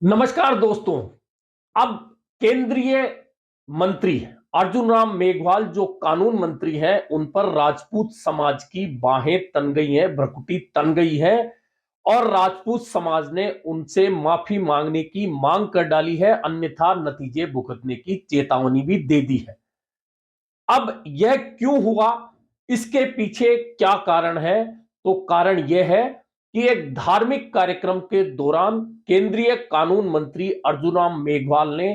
नमस्कार दोस्तों। अब केंद्रीय मंत्री अर्जुन राम मेघवाल जो कानून मंत्री हैं उन पर राजपूत समाज की बाहें तन गई हैं, भ्रकुटी तन गई है और राजपूत समाज ने उनसे माफी मांगने की मांग कर डाली है, अन्यथा नतीजे भुगतने की चेतावनी भी दे दी है। अब यह क्यों हुआ, इसके पीछे क्या कारण है? तो कारण यह है कि एक धार्मिक कार्यक्रम के दौरान केंद्रीय कानून मंत्री अर्जुन राम मेघवाल ने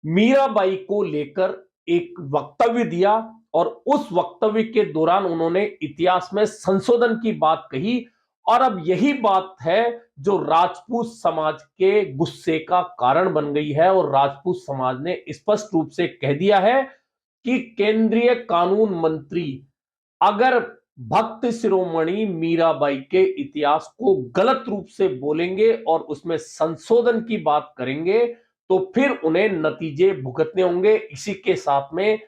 मीराबाई को लेकर एक वक्तव्य दिया और उस वक्तव्य के दौरान उन्होंने इतिहास में संशोधन की बात कही। और अब यही बात है जो राजपूत समाज के गुस्से का कारण बन गई है और राजपूत समाज ने स्पष्ट रूप से कह दिया है कि केंद्रीय कानून मंत्री अगर भक्त शिरोमणि मीराबाई के इतिहास को गलत रूप से बोलेंगे और उसमें संशोधन की बात करेंगे तो फिर उन्हें नतीजे भुगतने होंगे। इसी के साथ में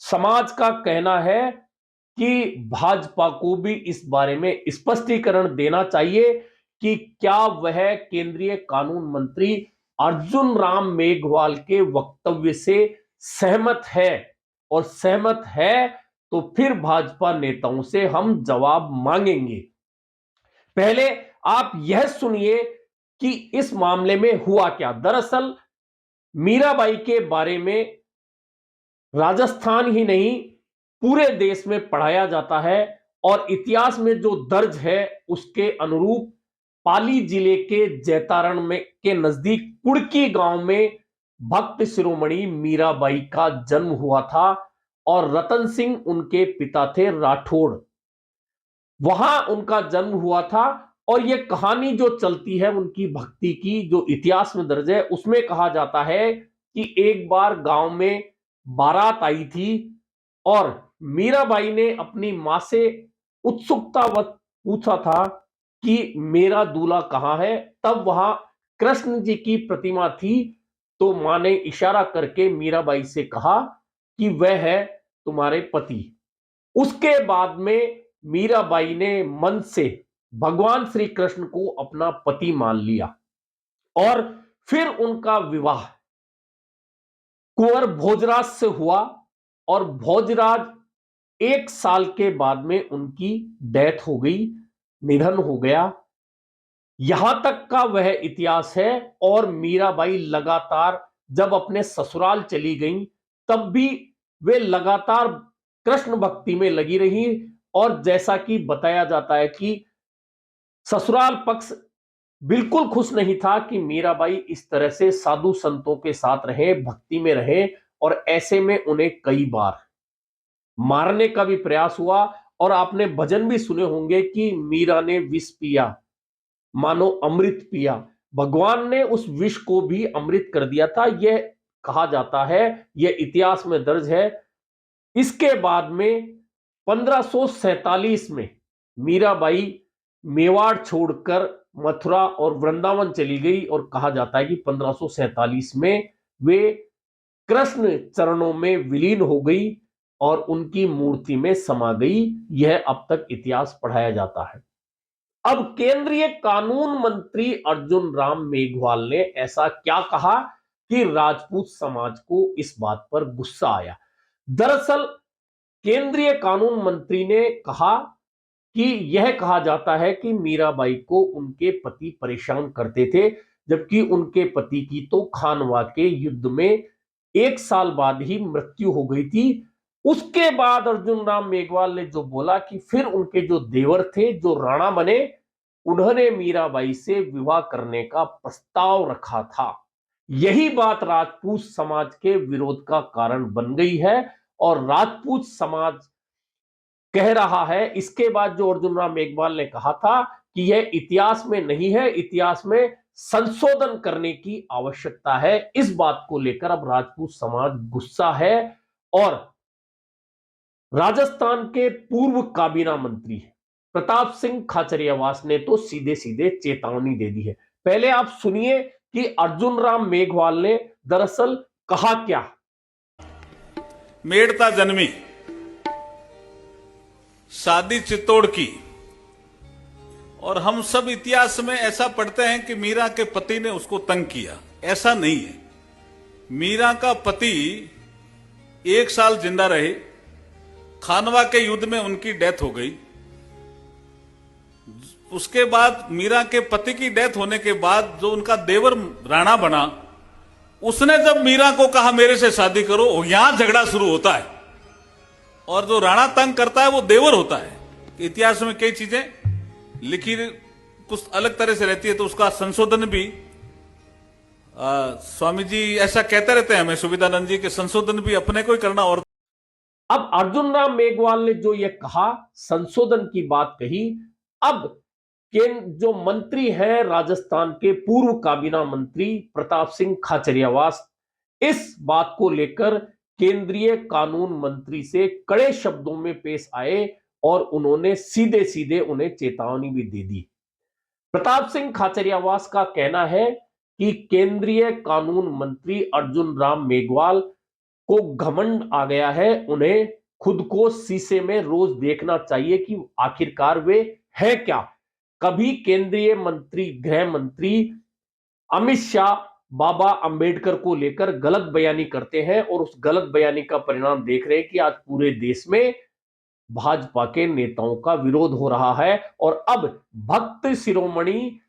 समाज का कहना है कि भाजपा को भी इस बारे में स्पष्टीकरण देना चाहिए कि क्या वह केंद्रीय कानून मंत्री अर्जुन राम मेघवाल के वक्तव्य से सहमत है, और सहमत है तो फिर भाजपा नेताओं से हम जवाब मांगेंगे। पहले आप यह सुनिए कि इस मामले में हुआ क्या। दरअसल मीराबाई के बारे में राजस्थान ही नहीं पूरे देश में पढ़ाया जाता है और इतिहास में जो दर्ज है उसके अनुरूप पाली जिले के जैतारण में के नजदीक कुड़की गांव में भक्त शिरोमणि मीराबाई का जन्म हुआ था और रतन सिंह उनके पिता थे राठौड़। वहां उनका जन्म हुआ था और यह कहानी जो चलती है उनकी भक्ति की जो इतिहास में दर्ज है उसमें कहा जाता है कि एक बार गांव में बारात आई थी और मीराबाई ने अपनी मां से उत्सुकतावश पूछा था कि मेरा दूल्हा कहां है। तब वहां कृष्ण जी की प्रतिमा थी तो मां ने इशारा करके मीराबाई से कहा कि वह है तुम्हारे पति। उसके बाद में मीराबाई ने मन से भगवान श्री कृष्ण को अपना पति मान लिया और फिर उनका विवाह कुंवर भोजराज से हुआ और भोजराज 1 साल के बाद में उनकी डेथ हो गई, निधन हो गया। यहां तक का वह इतिहास है। और मीराबाई लगातार जब अपने ससुराल चली गई तब भी वे लगातार कृष्ण भक्ति में लगी रही और जैसा कि बताया जाता है कि ससुराल पक्ष बिल्कुल खुश नहीं था कि मीराबाई इस तरह से साधु संतों के साथ रहे, भक्ति में रहे। और ऐसे में उन्हें कई बार मारने का भी प्रयास हुआ और आपने भजन भी सुने होंगे कि मीरा ने विष पिया मानो अमृत पिया। भगवान ने उस विष को भी अमृत कर दिया था, यह कहा जाता है, यह इतिहास में दर्ज है। इसके बाद में 1547 में मीराबाई मेवाड़ छोड़कर मथुरा और वृंदावन चली गई और कहा जाता है कि 1547 में वे कृष्ण चरणों में विलीन हो गई और उनकी मूर्ति में समा गई। यह अब तक इतिहास पढ़ाया जाता है। अब केंद्रीय कानून मंत्री अर्जुन राम मेघवाल ने ऐसा क्या कहा कि राजपूत समाज को इस बात पर गुस्सा आया। दरअसल केंद्रीय कानून मंत्री ने कहा कि यह कहा जाता है कि मीराबाई को उनके पति परेशान करते थे, जबकि उनके पति की तो खानवा के युद्ध में 1 साल बाद ही मृत्यु हो गई थी। उसके बाद अर्जुन राम मेघवाल ने जो बोला कि फिर उनके जो देवर थे जो राणा बने उन्होंने मीराबाई से विवाह करने का प्रस्ताव रखा था। यही बात राजपूत समाज के विरोध का कारण बन गई है और राजपूत समाज कह रहा है इसके बाद जो अर्जुन राम मेघवाल ने कहा था कि यह इतिहास में नहीं है, इतिहास में संशोधन करने की आवश्यकता है। इस बात को लेकर अब राजपूत समाज गुस्सा है और राजस्थान के पूर्व काबीना मंत्री प्रताप सिंह खाचरियावास ने तो सीधे सीधे चेतावनी दे दी है। पहले आप सुनिए कि अर्जुन राम मेघवाल ने दरअसल कहा क्या। मेड़ता जन्मी, शादी चित्तौड़ की, और हम सब इतिहास में ऐसा पढ़ते हैं कि मीरा के पति ने उसको तंग किया। ऐसा नहीं है। मीरा का पति 1 साल जिंदा रहे, खानवा के युद्ध में उनकी डेथ हो गई। उसके बाद मीरा के पति की डेथ होने के बाद जो उनका देवर राणा बना, उसने जब मीरा को कहा मेरे से शादी करो, यहां झगड़ा शुरू होता है। और जो राणा तंग करता है वो देवर होता है। इतिहास में कई चीजें लिखी कुछ अलग तरह से रहती है, तो उसका संशोधन भी स्वामी जी ऐसा कहते रहते हैं हमें, सुविधानंद जी, के संशोधन भी अपने को ही करना। और अब अर्जुन राम मेघवाल ने जो ये कहा, संशोधन की बात कही, अब जो मंत्री हैं राजस्थान के पूर्व काबीना मंत्री प्रताप सिंह खाचरियावास, इस बात को लेकर केंद्रीय कानून मंत्री से कड़े शब्दों में पेश आए और उन्होंने सीधे सीधे उन्हें चेतावनी भी दे दी। प्रताप सिंह खाचरियावास का कहना है कि केंद्रीय कानून मंत्री अर्जुन राम मेघवाल को घमंड आ गया है, उन्हें खुद को शीशे में रोज देखना चाहिए कि आखिरकार वे है क्या। कभी केंद्रीय मंत्री गृह मंत्री अमित शाह बाबा अंबेडकर को लेकर गलत बयानी करते हैं और उस गलत बयानी का परिणाम देख रहे हैं कि आज पूरे देश में भाजपा के नेताओं का विरोध हो रहा है। और अब भक्त शिरोमणि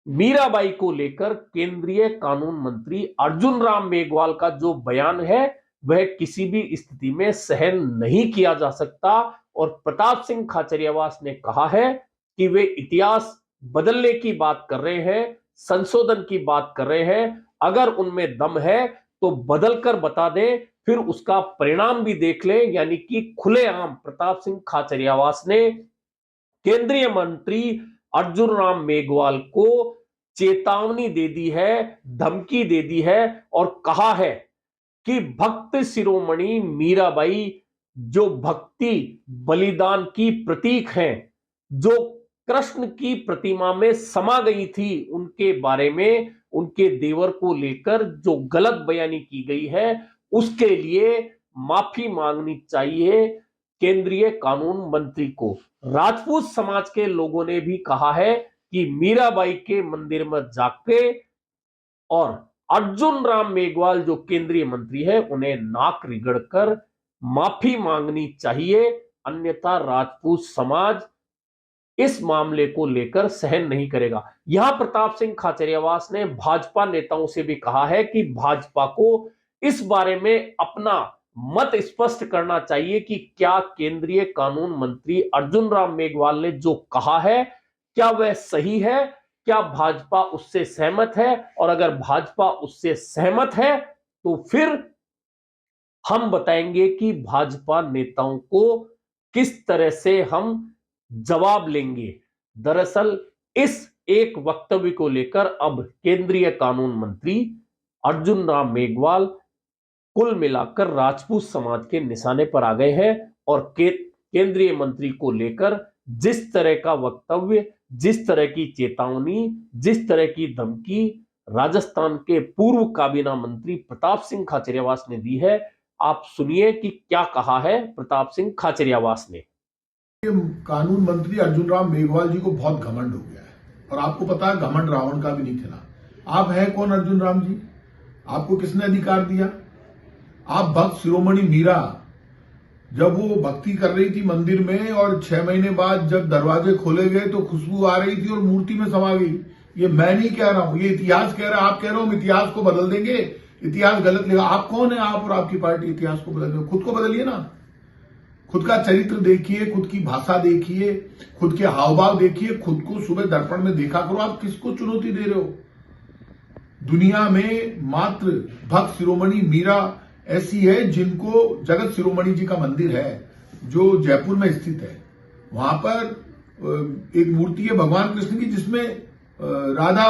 मीराबाई को लेकर केंद्रीय कानून मंत्री अर्जुन राम मेघवाल का जो बयान है वह किसी भी स्थिति में सहन नहीं किया जा सकता। और प्रताप सिंह खाचरियावास ने कहा है कि वे इतिहास बदलने की बात कर रहे हैं, संशोधन की बात कर रहे हैं। अगर उनमें दम है तो बदल कर बता दें, फिर उसका परिणाम भी देख लें। यानी कि खुलेआम प्रताप सिंह खाचरियावास ने केंद्रीय मंत्री अर्जुन राम मेघवाल को चेतावनी दे दी है, धमकी दे दी है और कहा है कि भक्त शिरोमणि मीराबाई जो भक्ति बलिदान की प्रतीक हैं, जो कृष्ण की प्रतिमा में समा गई थी, उनके बारे में उनके देवर को लेकर जो गलत बयानी की गई है उसके लिए माफी मांगनी चाहिए केंद्रीय कानून मंत्री को। राजपूत समाज के लोगों ने भी कहा है कि मीराबाई के मंदिर में जाके और अर्जुन राम मेघवाल जो केंद्रीय मंत्री है उन्हें नाक रगड़कर माफी मांगनी चाहिए, अन्यथा राजपूत समाज इस मामले को लेकर सहन नहीं करेगा। यहां प्रताप सिंह खाचरियावास ने भाजपा नेताओं से भी कहा है कि भाजपा को इस बारे में अपना मत स्पष्ट करना चाहिए कि क्या केंद्रीय कानून मंत्री अर्जुन राम मेघवाल ने जो कहा है क्या वह सही है, क्या भाजपा उससे सहमत है। और अगर भाजपा उससे सहमत है तो फिर हम बताएंगे कि भाजपा नेताओं को किस तरह से हम जवाब लेंगे। दरअसल इस एक वक्तव्य को लेकर अब केंद्रीय कानून मंत्री अर्जुन राम मेघवाल कुल मिलाकर राजपूत समाज के निशाने पर आ गए हैं। और केंद्रीय मंत्री को लेकर जिस तरह का वक्तव्य, जिस तरह की चेतावनी, जिस तरह की धमकी राजस्थान के पूर्व काबीना मंत्री प्रताप सिंह खाचरियावास ने दी है, आप सुनिए कि क्या कहा है प्रताप सिंह खाचरियावास ने। कानून मंत्री अर्जुन राम मेघवाल जी को बहुत घमंड हो गया है और आपको पता है घमंड रावण का भी नहीं खिला। आप हैं कौन अर्जुन राम जी? आपको किसने अधिकार दिया? आप भक्त शिरोमणि मीरा जब वो भक्ति कर रही थी मंदिर में और 6 महीने बाद जब दरवाजे खोले गए तो खुशबू आ रही थी और मूर्ति में समा गई। ये मैं नहीं कह रहा हूं, ये इतिहास कह रहा है। आप कह रहे हो हम इतिहास को बदल देंगे, इतिहास गलत लिखा। आप कौन है? आप और आपकी पार्टी इतिहास को बदल देंगे? खुद को बदलिए ना, खुद का चरित्र देखिए, खुद की भाषा देखिए, खुद के हाव भाव देखिए, खुद को सुबह दर्पण में देखा करो। आप किसको चुनौती दे रहे हो? दुनिया में मात्र भक्त शिरोमणि मीरा ऐसी है जिनको जगत शिरोमणि जी का मंदिर है जो जयपुर में स्थित है। वहां पर एक मूर्ति है भगवान कृष्ण की जिसमें राधा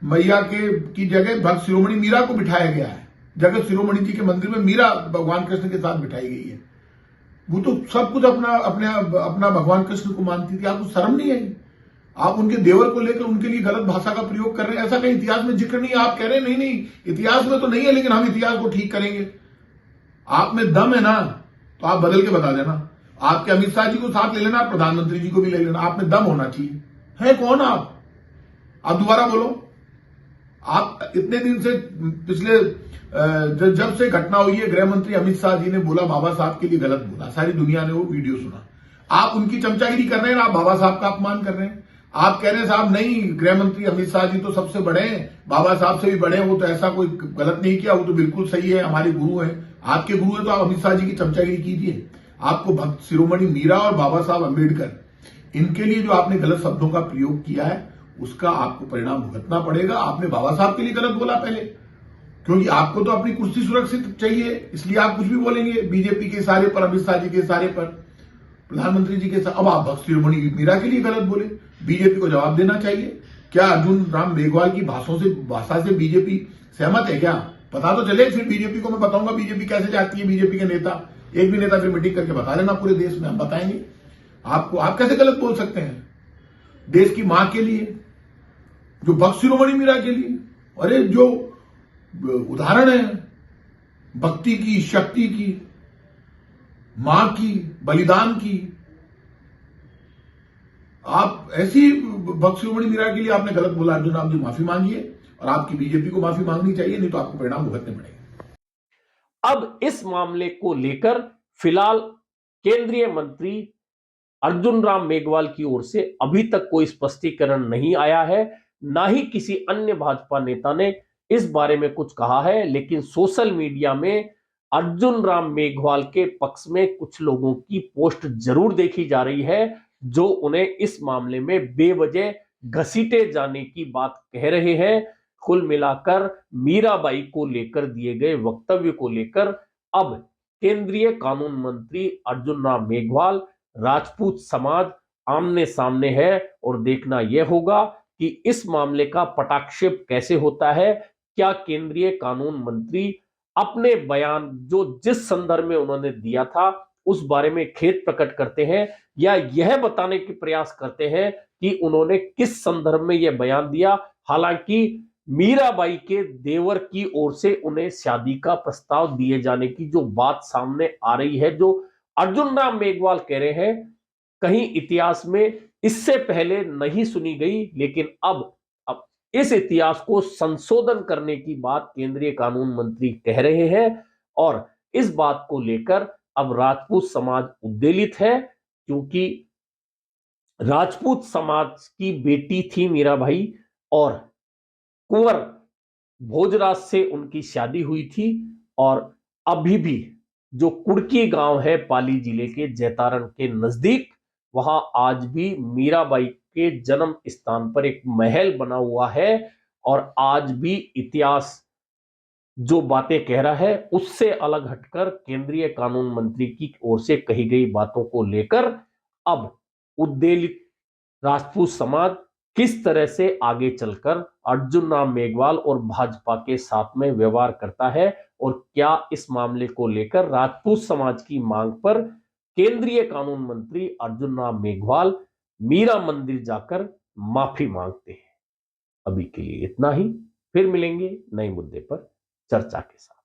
मैया की जगह भक्त शिरोमणि मीरा को बिठाया गया है। जगत शिरोमणि जी के मंदिर में मीरा भगवान कृष्ण के साथ बिठाई गई है। वो तो सब कुछ अपना भगवान कृष्ण को मानती थी। आपको शर्म नहीं आई? आप उनके देवर को लेकर उनके लिए गलत भाषा का प्रयोग कर रहे हैं। ऐसा कहीं इतिहास में जिक्र नहीं है। आप कह रहे हैं नहीं इतिहास में तो नहीं है, लेकिन हम इतिहास को ठीक करेंगे। आप में दम है ना तो आप बदल के बता देना। आपके अमित शाह जी को साथ ले लेना, प्रधानमंत्री जी को भी ले लेना। आप में दम होना चाहिए। है कौन आप दोबारा बोलो। आप इतने दिन से पिछले जब से घटना हुई है, गृह मंत्री अमित शाह जी ने बोला बाबा साहब के लिए गलत बोला, सारी दुनिया ने वो वीडियो सुना। आप उनकी चमचागिरी कर रहे हैं, आप बाबा साहब का अपमान कर रहे हैं। आप कह रहे हैं साहब नहीं, गृह मंत्री अमित शाह जी तो सबसे बड़े हैं, बाबा साहब से भी बड़े हैं, वो तो ऐसा कोई गलत नहीं किया, वो तो बिल्कुल सही है, हमारे गुरु हैं। आपके गुरु हैं तो आप अमित शाह जी की चमचागिरी कीजिए। आपको भक्त शिरोमणि मीरा और बाबा साहब अम्बेडकर, इनके लिए जो आपने गलत शब्दों का प्रयोग किया है, उसका आपको परिणाम भुगतना पड़ेगा। आपने बाबा साहब के लिए गलत बोला पहले, क्योंकि आपको तो अपनी कुर्सी सुरक्षित चाहिए, इसलिए आप कुछ भी बोलेंगे बीजेपी के इशारे पर, अमित शाह जी के इशारे पर, प्रधानमंत्री जी के साथ। अब आप भक्त शिरोमणि मीरा के लिए गलत बोले, बीजेपी को जवाब देना चाहिए। क्या अर्जुन राम मेघवाल की भाषा से बीजेपी सहमत है क्या? पता तो चले, फिर बीजेपी को मैं बताऊंगा बीजेपी कैसे जाती है। बीजेपी के नेता, एक भी नेता फिर मीटिंग करके बता देना पूरे देश में, हम बताएंगे आपको। आप कैसे गलत बोल सकते हैं देश की मां के लिए, जो भक्त शिरोमणि मीरा के लिए? अरे जो उदाहरण है भक्ति की, शक्ति की, मां की, बलिदान की, आप ऐसी भक्त शिरोमणि मीरा के लिए आपने गलत बोला। अर्जुन राम जी माफी मांगिए, और आपकी बीजेपी को माफी मांगनी चाहिए, नहीं तो आपको परिणाम भुगतने पड़ेंगे। अब इस मामले को लेकर फिलहाल केंद्रीय मंत्री अर्जुन राम मेघवाल की ओर से अभी तक कोई स्पष्टीकरण नहीं आया है, ना ही किसी अन्य भाजपा नेता ने इस बारे में कुछ कहा है। लेकिन सोशल मीडिया में अर्जुन राम मेघवाल के पक्ष में कुछ लोगों की पोस्ट जरूर देखी जा रही है, जो उन्हें इस मामले में बेवजह घसीटे जाने की बात कह रहे हैं। कुल मिलाकर मीराबाई को लेकर दिए गए वक्तव्य को लेकर अब केंद्रीय कानून मंत्री अर्जुन राम मेघवाल, राजपूत समाज आमने सामने है, और देखना यह होगा कि इस मामले का पटाक्षेप कैसे होता है। क्या केंद्रीय कानून मंत्री अपने बयान जो जिस संदर्भ में उन्होंने दिया था उस बारे में खेद प्रकट करते हैं, या यह बताने के प्रयास करते हैं कि उन्होंने किस संदर्भ में यह बयान दिया। हालांकि मीराबाई के देवर की ओर से उन्हें शादी का प्रस्ताव दिए जाने की जो बात सामने आ रही है, जो अर्जुन राम मेघवाल कह रहे हैं, कहीं इतिहास में इससे पहले नहीं सुनी गई। लेकिन अब इस इतिहास को संशोधन करने की बात केंद्रीय कानून मंत्री कह रहे हैं, और इस बात को लेकर अब राजपूत समाज उद्वेलित है, क्योंकि राजपूत समाज की बेटी थी मीराबाई, और कुंवर भोजराज से उनकी शादी हुई थी। और अभी भी जो कुड़की गांव है पाली जिले के जैतारण के नजदीक, वहां आज भी मीराबाई के जन्म स्थान पर एक महल बना हुआ है, और आज भी इतिहास जो बातें कह रहा है उससे अलग हटकर केंद्रीय कानून मंत्री की ओर से कही गई बातों को लेकर अब उद्वेलित राजपूत समाज किस तरह से आगे चलकर अर्जुन राम मेघवाल और भाजपा के साथ में व्यवहार करता है, और क्या इस मामले को लेकर राजपूत समाज की मांग पर केंद्रीय कानून मंत्री अर्जुन राम मेघवाल मीरा मंदिर जाकर माफी मांगते हैं। अभी के लिए इतना ही, फिर मिलेंगे नए मुद्दे पर चर्चा के साथ।